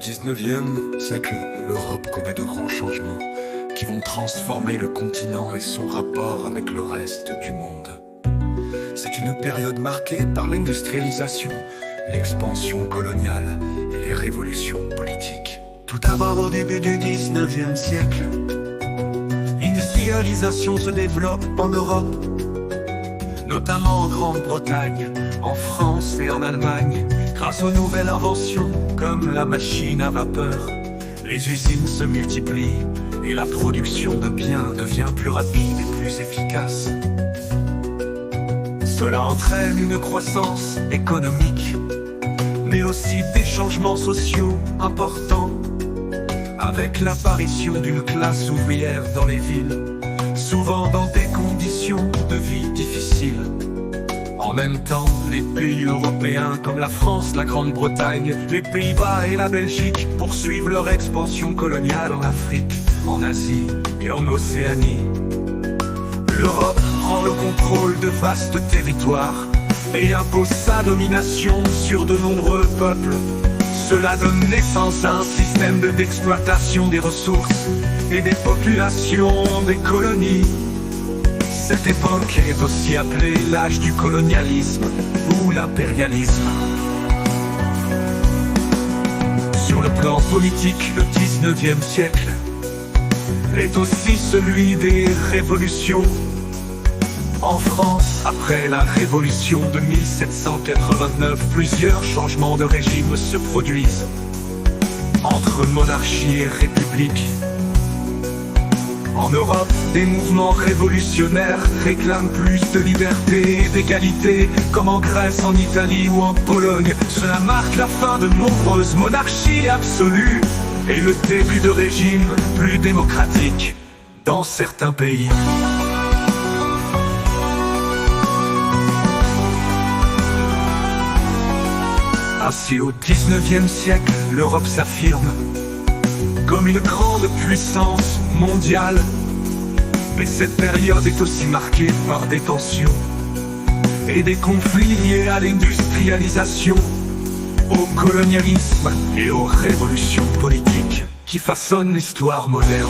19e siècle, l'Europe connaît de grands changements qui vont transformer le continent et son rapport avec le reste du monde. C'est une période marquée par l'industrialisation, l'expansion coloniale et les révolutions politiques. Tout d'abord au début du 19e siècle, l'industrialisation se développe en Europe, notamment en Grande-Bretagne, en France et en Allemagne, grâce aux nouvelles inventions comme la machine à vapeur. Les usines se multiplient et la production de biens devient plus rapide et plus efficace. Cela entraîne une croissance économique, mais aussi des changements sociaux importants, avec l'apparition d'une classe ouvrière dans les villes, souvent dans des conditions de vie difficiles. En même temps, les pays européens comme la France, la Grande-Bretagne, les Pays-Bas et la Belgique poursuivent leur expansion coloniale en Afrique, en Asie et en Océanie. L'Europe prend le contrôle de vastes territoires et impose sa domination sur de nombreux peuples. Cela donne naissance à un système d'exploitation des ressources et des populations des colonies. Cette époque est aussi appelée l'âge du colonialisme ou l'impérialisme. Sur le plan politique, le 19e siècle est aussi celui des révolutions. En France, après la révolution de 1789, plusieurs changements de régime se produisent entre monarchie et république. En Europe, des mouvements révolutionnaires réclament plus de liberté et d'égalité, comme en Grèce, en Italie ou en Pologne. Cela marque la fin de nombreuses monarchies absolues et le début de régimes plus démocratiques dans certains pays. Ainsi, au 19e siècle, l'Europe s'affirme comme une grande puissance mondiale. Mais cette période est aussi marquée par des tensions et des conflits liés à l'industrialisation, au colonialisme et aux révolutions politiques qui façonnent l'histoire moderne.